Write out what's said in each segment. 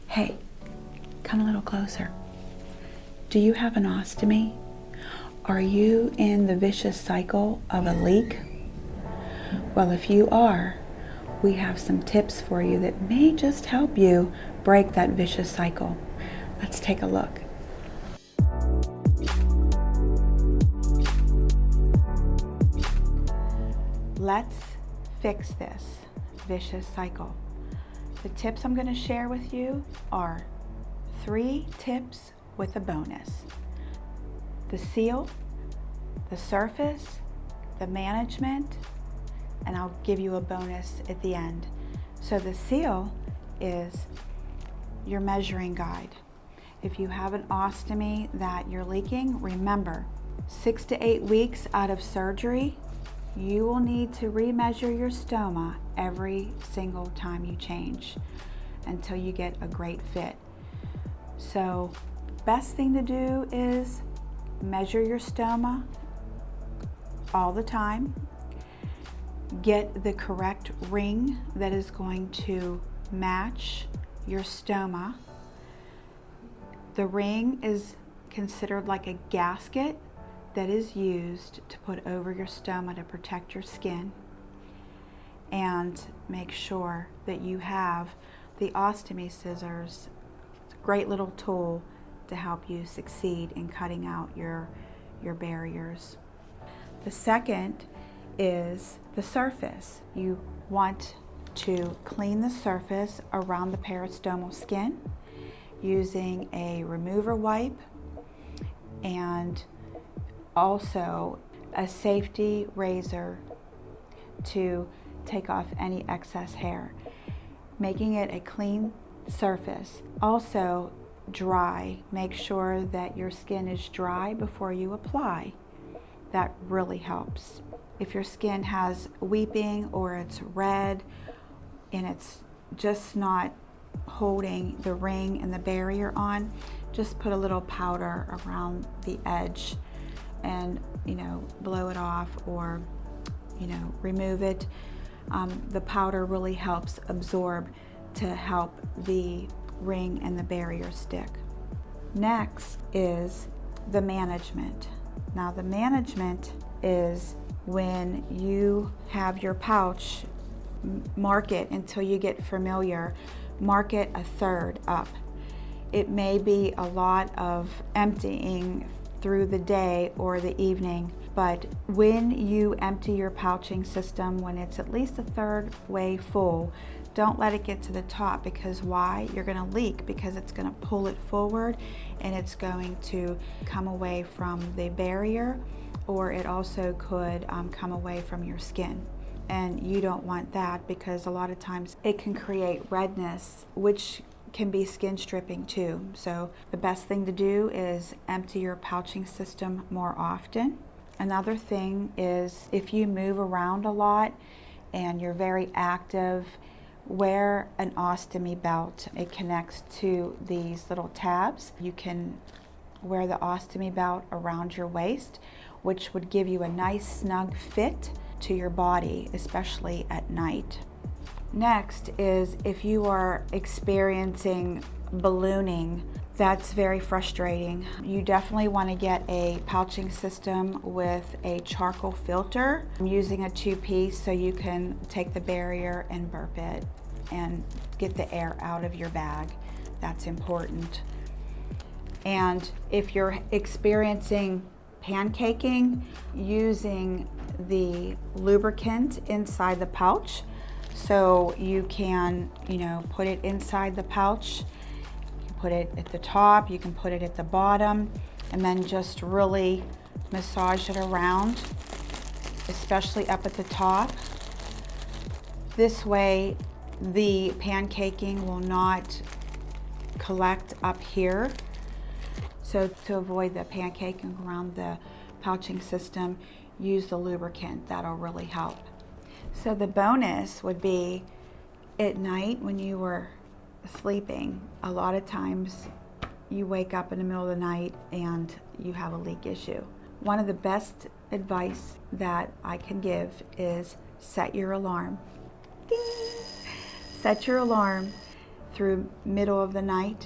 Hey, come a little closer. Do you have an ostomy? Are you in the vicious cycle of a leak? Well, if you are, we have some tips for you that may just help you break that vicious cycle. Let's take a look. Let's fix this vicious cycle. The tips I'm going to share with you are 3 tips with a bonus. The seal, the surface, the management, and I'll give you a bonus at the end. So the seal is your measuring guide. If you have an ostomy that you're leaking, remember, 6 to 8 weeks out of surgery, you will need to remeasure your stoma every single time you change until you get a great fit. So best thing to do is measure your stoma all the time. Get the correct ring that is going to match your stoma. The ring is considered like a gasket that is used to put over your stoma to protect your skin, and make sure that you have the ostomy scissors. It's a great little tool to help you succeed in cutting out your barriers. The second is the surface. You want to clean the surface around the peristomal skin using a remover wipe and also a safety razor to take off any excess hair, making it a clean surface. Also dry. Make sure that your skin is dry before you apply. That really helps. If your skin has weeping or it's red and it's just not holding the ring and the barrier on, just put a little powder around the edge and blow it off, or remove it. The powder really helps absorb to help the ring and the barrier stick. Next is the management. Now the management is when you have your pouch, mark it until you get familiar. Mark it a third up. It may be a lot of emptying through the day or the evening, but when you empty your pouching system, when it's at least a third way full, don't let it get to the top, because why? You're going to leak, because it's going to pull it forward and it's going to come away from the barrier, or it also could come away from your skin. And you don't want that, because a lot of times it can create redness, which can be skin stripping too. So the best thing to do is empty your pouching system more often. Another thing is, if you move around a lot and you're very active, wear an ostomy belt. It connects to these little tabs. You can wear the ostomy belt around your waist, which would give you a nice snug fit to your body, especially at night. Next is, if you are experiencing ballooning, that's very frustrating. You definitely want to get a pouching system with a charcoal filter. I'm using a 2-piece so you can take the barrier and burp it and get the air out of your bag. That's important. And if you're experiencing pancaking, using the lubricant inside the pouch, so you can, put it inside the pouch. You can put it at the top, you can put it at the bottom, and then just really massage it around, especially up at the top. This way, the pancaking will not collect up here. So to avoid the pancaking around the pouching system, use the lubricant. That'll really help. So the bonus would be, at night when you were sleeping, a lot of times you wake up in the middle of the night and you have a leak issue. One of the best advice that I can give is set your alarm. Ding! Set your alarm through middle of the night,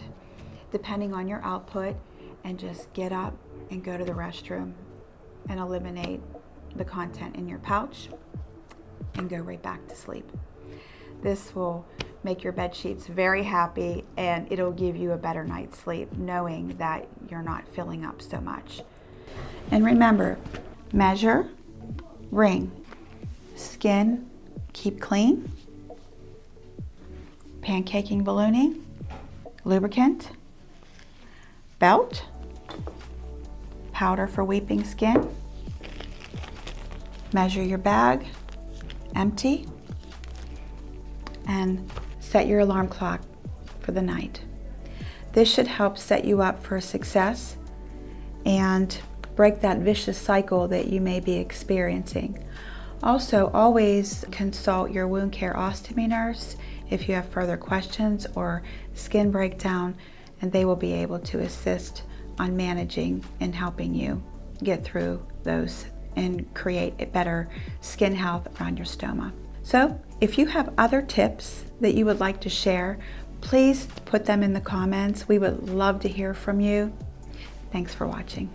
depending on your output, and just get up and go to the restroom and eliminate the content in your pouch and go right back to sleep. This will make your bed sheets very happy, and it'll give you a better night's sleep knowing that you're not filling up so much. And remember, measure, ring, skin, keep clean, pancaking, ballooning, lubricant, belt, powder for weeping skin, measure your bag, empty, and set your alarm clock for the night. This should help set you up for success and break that vicious cycle that you may be experiencing. Also, always consult your wound care ostomy nurse if you have further questions or skin breakdown, and they will be able to assist on managing and helping you get through those and create a better skin health around your stoma. So if you have other tips that you would like to share, please put them in the comments. We would love to hear from you. Thanks for watching.